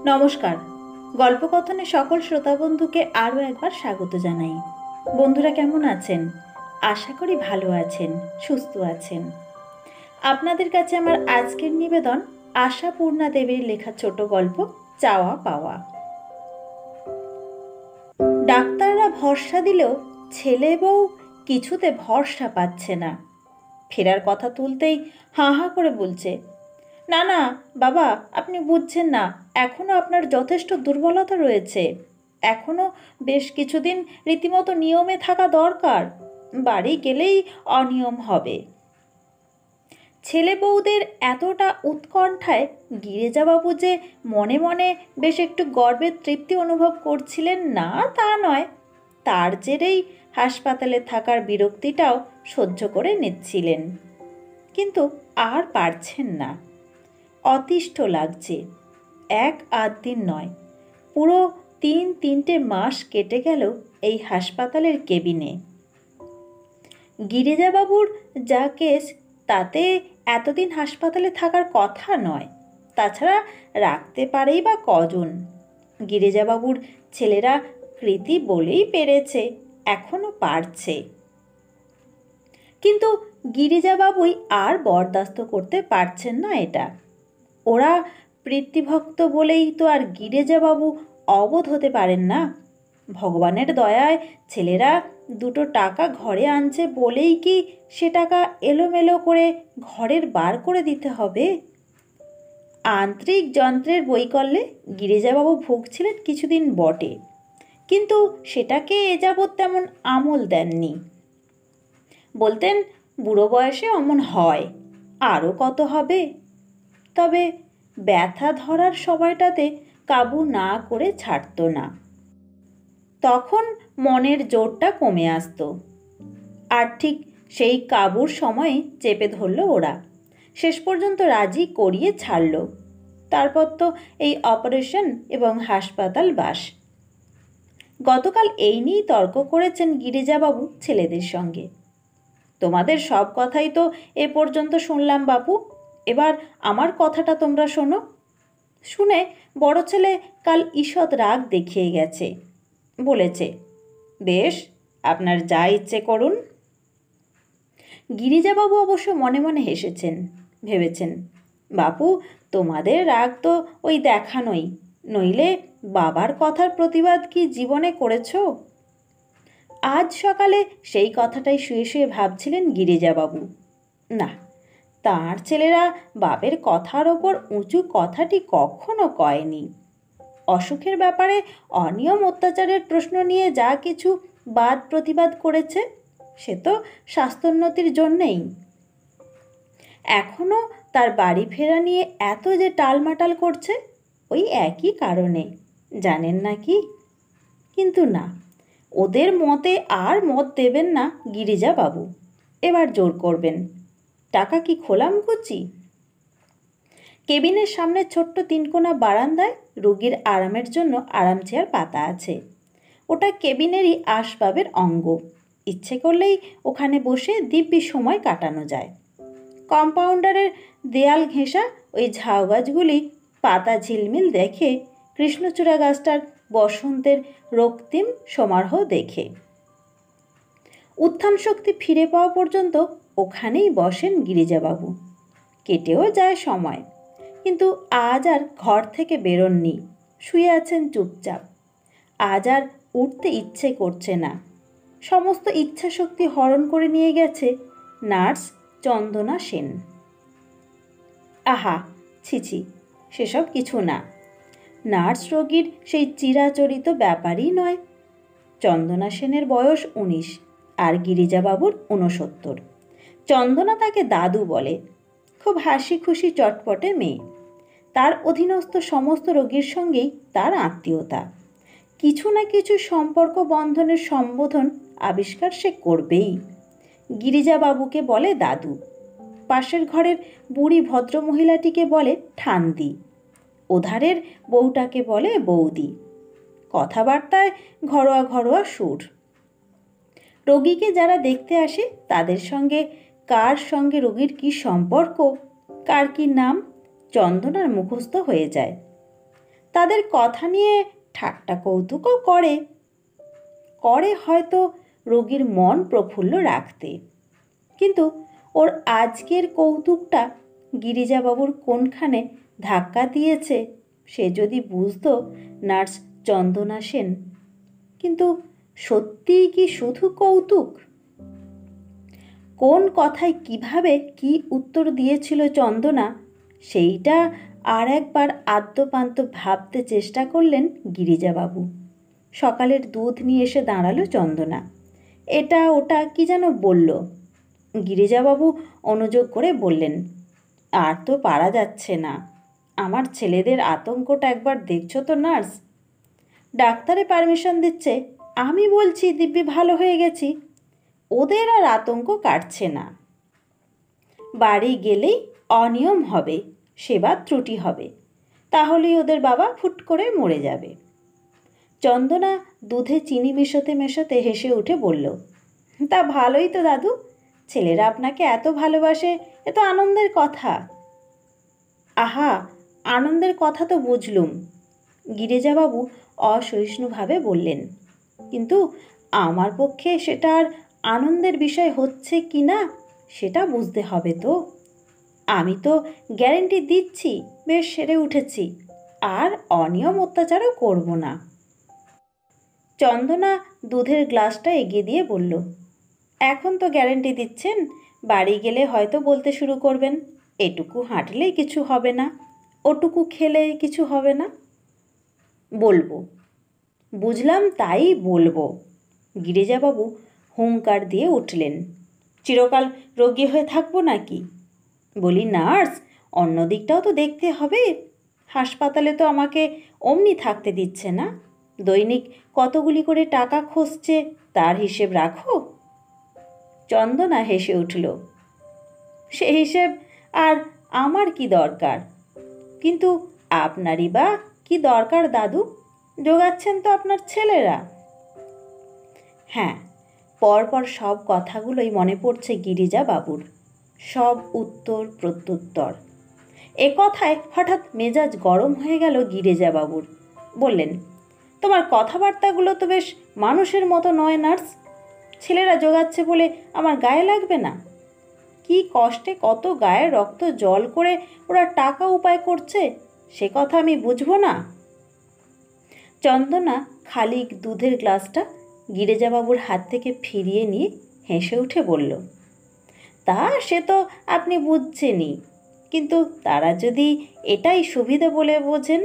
নমস্কার। গল্পকথনে সকল শ্রোতা বন্ধুকে আরও একবার স্বাগত জানাই। বন্ধুরা কেমন আছেন? আশা করি ভালো আছেন, সুস্থ আছেন। আপনাদের কাছে আমার আজকের নিবেদন আশাপূর্ণা দেবীর লেখা ছোট গল্প চাওয়া পাওয়া। ডাক্তাররা ভরসা দিলেও ছেলে বউ কিছুতে ভরসা পাচ্ছে না। ফেরার কথা তুলতেই হাঁ হাঁ করে বলছে, না না বাবা, আপনি বুঝছেন না, এখনও আপনার যথেষ্ট দুর্বলতা রয়েছে। এখনও বেশ কিছুদিন রীতিমতো নিয়মে থাকা দরকার। বাড়ি গেলেই অনিয়ম হবে। ছেলে বউদের এতটা উৎকণ্ঠায় গিরিজাবাবু যে মনে মনে বেশ একটু গর্বের তৃপ্তি অনুভব করছিলেন না তা নয়, তার জেরেই হাসপাতালে থাকার বিরক্তিটাও সহ্য করে নিচ্ছিলেন। কিন্তু আর পারছেন না। অতিষ্ঠ লাগছে। এক আধ দিন নয়, পুরো 3-3টে মাস কেটে গেল এই হাসপাতালের কেবিনে। গিরিজাবাবুর যা কেস, তাতে এতদিন হাসপাতালে থাকার কথা নয়। তাছাড়া রাখতে পারেই বা কজন? গিরিজাবাবুর ছেলেরা কৃতি বলেই পেরেছে, এখনো পারছে। কিন্তু গিরিজাবাবুই আর বরদাস্ত করতে পারছেন না এটা। ওরা প্রীতিভক্ত বলেই তো আর গিরিজাবাবু অবোধ হতে পারেন না। ভগবানের দয়ায় ছেলেরা 2টো টাকা ঘরে আনছে বলেই কি সে টাকা এলোমেলো করে ঘরের বার করে দিতে হবে? আন্তরিক যন্ত্রের বৈকল্যে গিরিজাবাবু ভুগছিলেন কিছুদিন বটে, কিন্তু সেটাকে এ যাবৎ তেমন আমল দেননি। বলতেন, বুড়ো বয়সে অমন হয়, আরও কত হবে। তবে ব্যথা ধরার সময়টাতে কাবু না করে ছাড়ত না। তখন মনের জোরটা কমে আসত, আর ঠিক সেই কাবুর সময়ে চেপে ধরল ওরা। শেষ পর্যন্ত রাজি করিয়ে ছাড়ল। তারপর তো এই অপারেশন এবং হাসপাতাল বাস। গতকাল এই নিয়েই তর্ক করেছেন গিরিজাবাবু ছেলেদের সঙ্গে। তোমাদের সব কথাই তো এ পর্যন্ত শুনলাম বাপু, এবার আমার কথাটা তোমরা শোনো। শুনে বড় ছেলে কাল ঈষৎ রাগ দেখিয়ে গেছে। বলেছে, বেশ, আপনার যা ইচ্ছে করুন। গিরিজাবাবু অবশ্য মনে মনে হেসেছেন। ভেবেছেন, বাপু, তোমাদের রাগ তো ওই দেখানোই, নইলে বাবার কথার প্রতিবাদ কি জীবনে করেছ? আজ সকালে সেই কথাটাই শুয়ে শুয়ে ভাবছিলেন গিরিজাবাবু। না, তাঁর ছেলেরা বাপের কথার ওপর উঁচু কথাটি কখনো কয়নি। অসুখের ব্যাপারে অনিয়ম অত্যাচারের প্রশ্ন নিয়ে যা কিছু বাদ প্রতিবাদ করেছে, সে তো স্বাস্থ্যোন্নতির জন্যেই। এখনও তার বাড়ি ফেরা নিয়ে এত যে টালমাটাল করছে, ওই একই কারণে, জানেন না কি? কিন্তু না, ওদের মতে আর মত দেবেন না গিরিজাবাবু। এবার জোর করবেন। টাকা কি খোলামকুচি? কেবিনের সামনে ছোট্ট 3 কোণা বারান্দায় রোগীর আরামের জন্য আরাম চেয়ার পাতা আছে। ওটা কেবিনেরই আসবাবের অঙ্গ। ইচ্ছে করলেই ওখানে বসে দিব্যি সময় কাটানো যায়। কম্পাউন্ডারের দেয়াল ঘেঁষা ওই ঝাউ গাছগুলি পাতা ঝিলমিল দেখে, কৃষ্ণচূড়া গাছটার বসন্তের রক্তিম সমারোহ দেখে। উত্থান শক্তি ফিরে পাওয়া পর্যন্ত ওখানেই বসেন গিরিজাবাবু। কেটেও যায় সময়, কিন্তু আজ আর ঘর থেকে বেরোননি, শুয়ে আছেন চুপচাপ। আজ আর উঠতে ইচ্ছে করছে না। সমস্ত ইচ্ছা শক্তি হরণ করে নিয়ে গেছে নার্স চন্দনা সেন। আহা, ছিছি, সেসব কিছু না। নার্স রোগীর সেই চিরাচরিত ব্যাপারই নয়। চন্দনা সেনের বয়স 19 আর গিরিজাবাবুর 69। চন্দনা তাকে দাদু বলে। খুব হাসি খুশি চটপটে মেয়ে। তার অধীনস্থ সমস্ত রোগীর সঙ্গেই তার আত্মীয়তা। কিছু না কিছু সম্পর্ক বন্ধনের সম্বোধন আবিষ্কার সে করবেই। গিরিজাবাবুকে বলে দাদু, পাশের ঘরের বুড়ি ভদ্রমহিলাটিকে বলে ঠান্দি, ওধারের বউটাকে বলে বৌদি। কথাবার্তায় ঘরোয়া ঘরোয়া সুর। রোগীকে যারা দেখতে আসে তাদের সঙ্গে কার সঙ্গে রোগীর কী সম্পর্ক, কার কী নাম, চন্দনার মুখস্থ হয়ে যায়। তাদের কথা নিয়ে ঠাট্টা কৌতুকও করে করে হয়তো রোগীর মন প্রফুল্ল রাখতে। কিন্তু ওর আজকের কৌতুকটা গিরিজাবাবুর কোনখানে ধাক্কা দিয়েছে সে যদি বুঝতো নার্স চন্দনা সেন। কিন্তু সত্যিই কি শুধু কৌতুক? কোন কথায় কিভাবে কি উত্তর দিয়েছিল চন্দনা সেইটা আর একবার আদ্যপান্ত ভাবতে চেষ্টা করলেন গিরিজাবাবু। সকালের দুধ নিয়ে এসে দাঁড়ালো চন্দনা। এটা ওটা কি যেন বলল। গিরিজাবাবু অনুযোগ করে বললেন, আর তো পারা যাচ্ছে না। আমার ছেলেদের আতঙ্কটা একবার দেখছো তো নার্স? ডাক্তারে পারমিশন দিচ্ছে, আমি বলছি দিব্যি ভালো হয়ে গেছি। ওদের আর আতঙ্ক কাটছে না। বাড়ি গেলেই অনিয়ম হবে, সেবার ত্রুটি হবে, তাহলেই ওদের বাবা ফুট করে মরে যাবে। চন্দনা দুধে চিনি মেশাতে মেশাতে হেসে উঠে বলল, তা ভালোই তো দাদু, ছেলেরা আপনাকে এত ভালোবাসে, এ তো আনন্দের কথা। আহা, আনন্দের কথা তো বুঝলুম, গিরিজাবাবু অসহিষ্ণুভাবে বললেন, কিন্তু আমার পক্ষে সেটা আর আনন্দের বিষয় হচ্ছে কি না সেটা বুঝতে হবে তো। আমি তো গ্যারেন্টি দিচ্ছি বেশ সেরে উঠেছি, আর অনিয়ম অত্যাচারও করব না। চন্দনা দুধের গ্লাসটা এগিয়ে দিয়ে বলল, এখন তো গ্যারেন্টি দিচ্ছেন, বাড়ি গেলে হয়তো বলতে শুরু করবেন, এটুকু হাঁটলেই কিছু হবে না, ওটুকু খেলে কিছু হবে না। বলবো, বুঝলাম, তাই বলবো। গিরিজাবাবু হুঙ্কার দিয়ে উঠলেন, চিরকাল রোগী হয়ে থাকবো নাকি? বলি নার্স, অন্য দিকটাও তো দেখতে হবে। হাসপাতালে তো আমাকে অমনি থাকতে দিচ্ছে না, দৈনিক কতগুলি করে টাকা খসছে তার হিসেব রাখো। চন্দনা হেসে উঠল, সে হিসেব আর আমার কি দরকার? কিন্তু আপনারই বা কি দরকার দাদু, জোগাচ্ছেন তো আপনার ছেলেরা। হ্যাঁ, পরপর সব কথাগুলোই মনে পড়ছে গিরিজাবাবুর, সব উত্তর প্রত্যুত্তর। এ কথায় হঠাৎ মেজাজ গরম হয়ে গেল গিরিজাবাবুর। বললেন, তোমার কথাবার্তাগুলো তো বেশ মানুষের মতো নয় নার্স। ছেলেরা জোগাচ্ছে বলে আমার গায়ে লাগবে না? কি কষ্টে কত গায়ে রক্ত জল করে ওরা টাকা উপায় করছে, সে কথা আমি বুঝবো না? চন্দনা খালি দুধের গ্লাসটা গিরিজাবাবুর হাত থেকে ফিরিয়ে নিয়ে হেসে উঠে বলল, তা সে তো আপনি বুঝছেনই, কিন্তু তারা যদি এটাই সুবিধে বলে বোঝেন।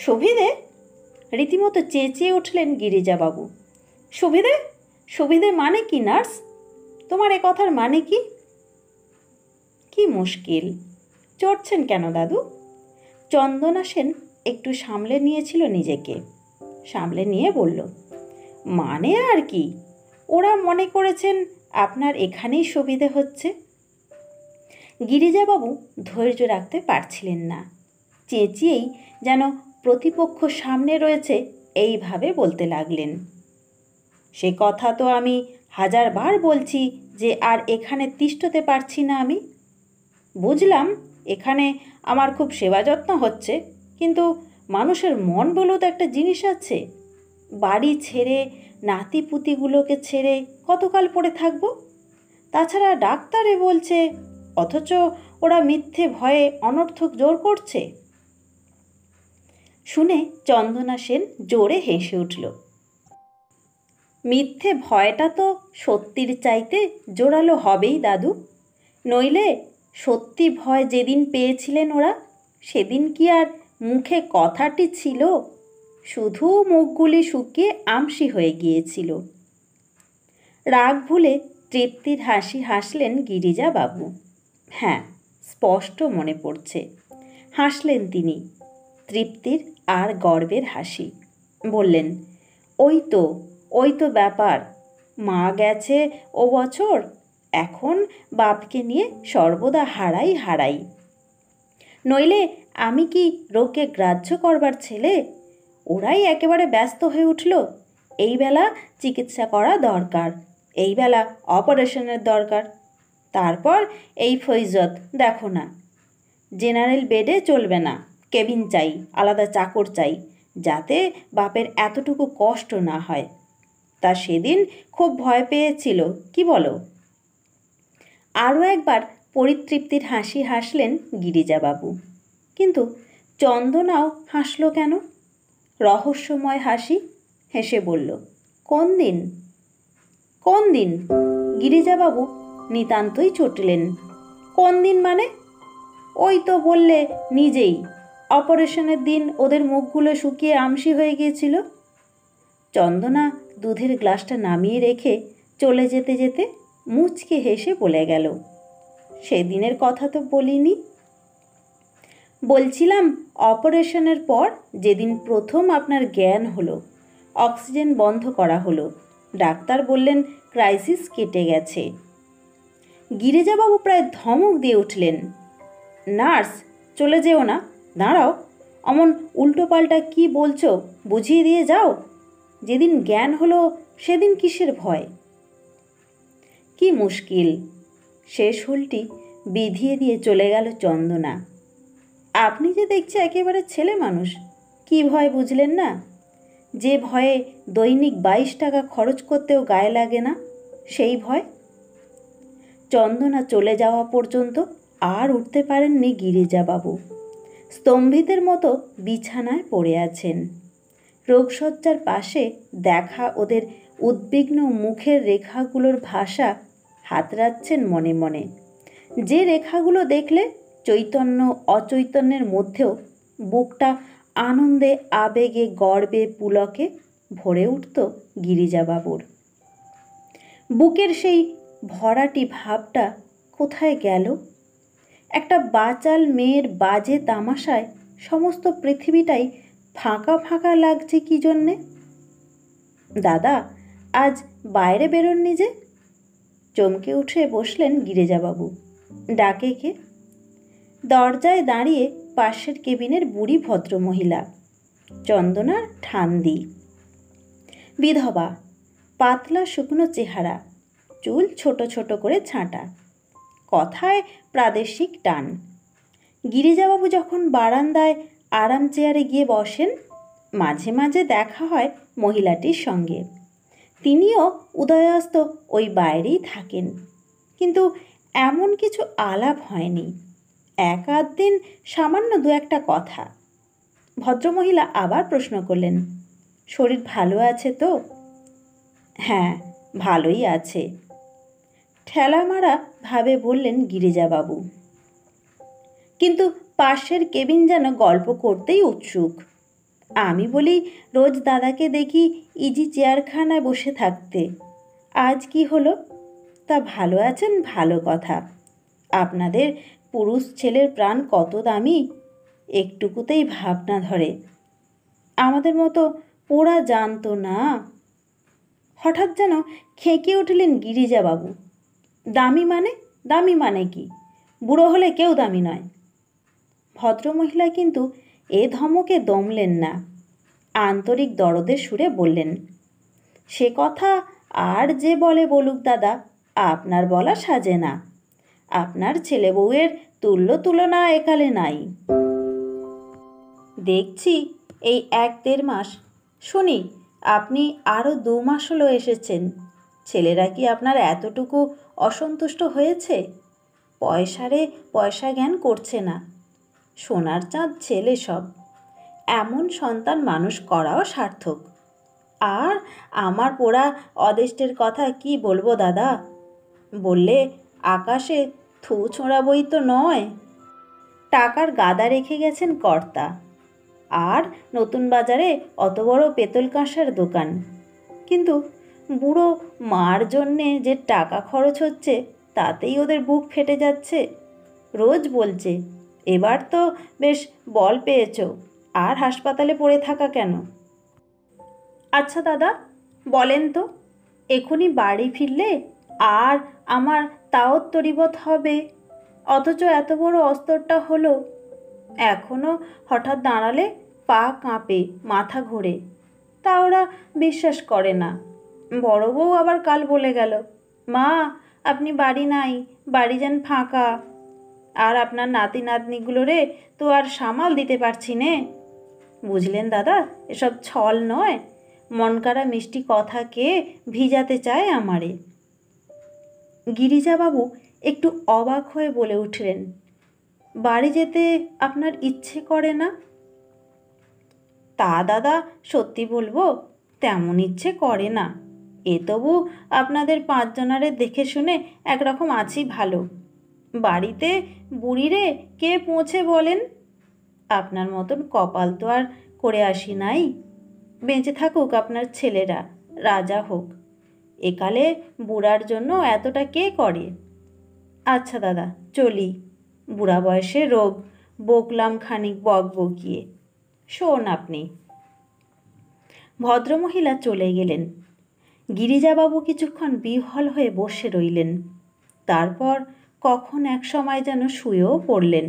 সুবিধে? রীতিমতো চেঁচিয়ে উঠলেন গিরিজাবাবু। সুবিধে? সুবিধে মানে কি নার্স? তোমার এ কথার মানে কি? কি মুশকিল, চড়ছেন কেন দাদু? চন্দনা সেন একটু সামলে নিয়েছিল নিজেকে, সামলে নিয়ে বলল, মানে আর কি, ওরা মনে করেছেন আপনার এখানেই সুবিধে হচ্ছে। গিরিজাবাবু ধৈর্য রাখতে পারছিলেন না, চেঁচিয়েই যেন প্রতিপক্ষ সামনে রয়েছে এইভাবে বলতে লাগলেন, সে কথা তো আমি 1000বার বলছি যে আর এখানে তিষ্ঠতে পারছি না আমি। বুঝলাম এখানে আমার খুব সেবা যত্ন হচ্ছে, কিন্তু মানুষের মন বলেও তো একটা জিনিস আছে। বাড়ি ছেড়ে নাতি পুতিগুলোকে ছেড়ে কতকাল পড়ে থাকবো? তাছাড়া ডাক্তারে বলছে, অথচ ওরা মিথ্যে ভয়ে অনর্থক জোর করছে। শুনে চন্দনা সেন জোরে হেসে উঠল। মিথ্যে ভয়টা তো সত্যির চাইতে জোরালো হবেই দাদু, নইলে সত্যি ভয় যেদিন পেয়েছিলেন ওরা, সেদিন কি আর মুখে কথাটি ছিল? শুধু মুখগুলি শুকিয়ে আমসি হয়ে গিয়েছিল। রাগ ভুলে তৃপ্তির হাসি হাসলেন গিরিজাবাবু। হ্যাঁ, স্পষ্ট মনে পড়ছে, হাসলেন তিনি, তৃপ্তির আর গর্বের হাসি। বললেন, ওই তো ব্যাপার, মা গেছে ও বছর, এখন বাপকে নিয়ে সর্বদা হারাই। নইলে আমি কি রোগকে গ্রাহ্য করবার ছেলে? ওরাই একেবারে ব্যস্ত হয়ে উঠল, এই বেলা চিকিৎসা করা দরকার, এই বেলা অপারেশনের দরকার, তারপর এই ফৈজত দেখো না, জেনারেল বেডে চলবে না, কেবিন চাই, আলাদা চাকর চাই, যাতে বাপের এতটুকু কষ্ট না হয়। তা সেদিন খুব ভয় পেয়েছিল, কি বলো? আরও একবার পরিতৃপ্তির হাসি হাসলেন গিরিজাবাবু। কিন্তু চন্দনাও হাসল কেন? রহস্যময় হাসি। হেসে বলল, কোন দিন? কোন দিন? গিরিজাবাবু নিতান্তই চটলেন। কোন দিন মানে? ওই তো বললে নিজেই, অপারেশনের দিন ওদের মুখগুলো শুকিয়ে আমসি হয়ে গিয়েছিল। চন্দনা দুধের গ্লাসটা নামিয়ে রেখে চলে যেতে যেতে মুচকে হেসে বলে গেল, সেদিনের কথা তো বলিনি। বলছিলাম, অপারেশনের পর যেদিন প্রথম আপনার জ্ঞান হলো, অক্সিজেন বন্ধ করা হলো, ডাক্তার বললেন ক্রাইসিস কেটে গেছে। গিরিজাবাবু প্রায় ধমক দিয়ে উঠলেন, নার্স, চলে যেও না, দাঁড়াও, অমন উল্টোপাল্টা কি বলছো বুঝিয়ে দিয়ে যাও। যেদিন জ্ঞান হলো সেদিন কিসের ভয়? কি মুশকিল! শেষ হুলটি বিধিয়ে দিয়ে চলে গেল চন্দনা। আপনি যে দেখছি একেবারে ছেলে মানুষ, কি ভয় বুঝলেন না? যে ভয়ে দৈনিক 22 টাকা খরচ করতেও গায়ে লাগে না, সেই ভয়। চন্দনা চলে যাওয়া পর্যন্ত আর উঠতে পারেননি গিরিজাবাবু। স্তম্ভিতের মতো বিছানায় পড়ে আছেন। রোগশয্যার পাশে দেখা ওদের উদ্বিগ্ন মুখের রেখাগুলোর ভাষা হাতড়াচ্ছেন মনে মনে। যে রেখাগুলো দেখলে চৈতন্য অচৈতন্যের মধ্যেও বুকটা আনন্দে, আবেগে, গর্বে, পুলকে ভরে উঠত গিরিজাবাবুর। বুকের সেই ভরাটি ভাবটা কোথায় গেল? একটা বাচাল মেয়ের বাজে তামাশায় সমস্ত পৃথিবীটাই ফাঁকা ফাঁকা লাগছে কি জন্যে? দাদা, আজ বাইরে বেরোননি যে? চমকে উঠে বসলেন গিরিজাবাবু। ডাকে কে? দরজায় দাঁড়িয়ে পাশের কেবিনের বুড়ি ভদ্রমহিলা, চন্দনার ঠান্দি। বিধবা, পাতলা শুকনো চেহারা, চুল ছোট ছোট করে ছাঁটা, কথায় প্রাদেশিক টান। গিরিজাবাবু যখন বারান্দায় আরাম চেয়ারে গিয়ে বসেন, মাঝে মাঝে দেখা হয় মহিলাটির সঙ্গে। তিনিও উদয়াস্ত ওই বাইরেই থাকেন, কিন্তু এমন কিছু আলাপ হয়নি। এক আধ দিন সামান্য দু একটা কথা। ভদ্রমহিলা আবার প্রশ্ন করলেন, শরীর ভালো আছে তো? হ্যাঁ, ভালোই আছে, ঠেলামারা ভাবে বললেন গিরিজাবাবু। কিন্তু পাশের কেবিন যেন গল্প করতেই উৎসুক। আমি বলি, রোজ দাদাকে দেখি ইজি চেয়ারখানায় বসে থাকতে, আজ কি হলো? তা ভালো আছেন, ভালো কথা। আপনাদের পুরুষ ছেলের প্রাণ কত দামি, একটুকুতেই ভাবনা ধরে। আমাদের মতো ওরা জানতো না। হঠাৎ যেন খেঁকে উঠলেন গিরিজাবাবু। দামি মানে? দামি মানে কি? বুড়ো হলে কেউ দামি নয়। ভদ্রমহিলা কিন্তু এ ধমকে দমলেন না। আন্তরিক দরদের সুরে বললেন, সে কথা আর যে বলে বলুক দাদা, আপনার বলা সাজে না। আপনার ছেলে বউয়ের তুলনা একালে নাই। দেখছি এই 1-1.5 মাস, শুনি আপনি আরও 2 মাস হলো এসেছেন। ছেলেরা কি আপনার এতটুকু অসন্তুষ্ট হয়েছে? পয়সারে পয়সা জ্ঞান করছে না। সোনার চাঁদ ছেলে সব। এমন সন্তান মানুষ করাও সার্থক। আর আমার পোড়া অদেষ্টের কথা কি বলবো দাদা? বললে আকাশে থু ছোঁড়াবই তো নয়। টাকার গাদা রেখে গেছেন কর্তা, আর নতুন বাজারে অত বড় পেতল কাঁসার দোকান। কিন্তু বুড়ো মার জন্যে যে টাকা খরচ হচ্ছে, তাতেই ওদের বুক ফেটে যাচ্ছে। রোজ বলছে, এবার তো বেশ বল পেয়েছো, আর হাসপাতালে পড়ে থাকা কেন? আচ্ছা দাদা, বলেন তো, এখনই বাড়ি ফিরলে আর আমার তাওত তরিবত হবে, অথচ এত বড় অস্তরটা হলো। এখনও হঠাৎ দাঁড়ালে পা কাঁপে, মাথা ঘোরে। তা ওরা বিশ্বাস করে না। বড় বউ আবার কাল বলে গেল, মা আপনি বাড়ি নাই, বাড়ি যেন ফাঁকা। আর আপনার নাতি নাতনিগুলোরে তো আর সামাল দিতে পারছি নে। বুঝলেন দাদা, এসব ছল নয়, মনকাড়া মিষ্টি কথা কে ভিজাতে চায় আমারে। গিরিজাবাবু একটু অবাক হয়ে বলে উঠলেন, বাড়ি যেতে আপনার ইচ্ছে করে না? তা দাদা, সত্যি বলবো, তেমন ইচ্ছে করে না। এ তবু আপনাদের পাঁচজনারে দেখে শুনে একরকম আছি ভালো। বাড়িতে বুড়িরে কে পৌঁছে বলেন? আপনার মতন কপাল তো আর করে আসি নাই। বেঁচে থাকুক আপনার ছেলেরা, রাজা হোক। একালে বুড়ার জন্য এতটা কে করে? আচ্ছা দাদা, চলি। বুড়া বয়সে রোগ, বকলাম খানিক বকবকিয়ে। শোন আপনি। ভদ্রমহিলা চলে গেলেন। গিরিজাবাবু কিছুক্ষণ বিহ্বল হয়ে বসে রইলেন। তারপর কখন এক সময় যেন শুয়েও পড়লেন।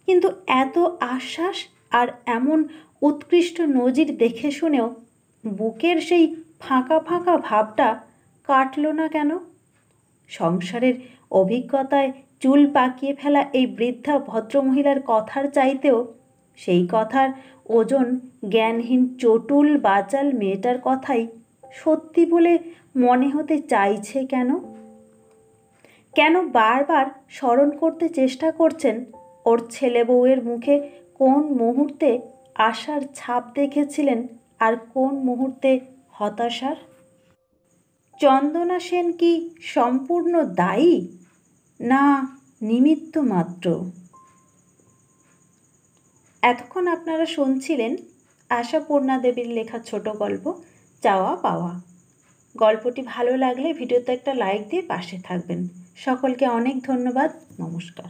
কিন্তু এত আশ্বাস আর এমন উৎকৃষ্ট নজির দেখে শুনেও বুকের সেই ফাঁকা ফাঁকা ভাবটা কাটল না কেন? সংসারের অভিজ্ঞতায় চুল পাকিয়ে ফেলা এই বৃদ্ধা ভদ্রমহিলার কথার চাইতেও সেই কথার ওজন জ্ঞানহীন চটুল বাচাল মেয়েটার কথাই সত্যি বলে মনে হতে চাইছে কেন? কেন বারবার স্মরণ করতে চেষ্টা করছেন ওর ছেলে বউয়ের মুখে কোন মুহূর্তে আশার ছাপ দেখেছিলেন আর কোন মুহূর্তে হতাশার? চন্দনা সেন কি সম্পূর্ণ দায়ী, না নিমিত্ত মাত্র? এতক্ষণ আপনারা শুনছিলেন আশাপূর্ণা দেবীর লেখা ছোট গল্প চাওয়া পাওয়া। গল্পটি ভালো লাগলে ভিডিওতে একটা লাইক দিয়ে পাশে থাকবেন। সকলকে অনেক ধন্যবাদ। নমস্কার।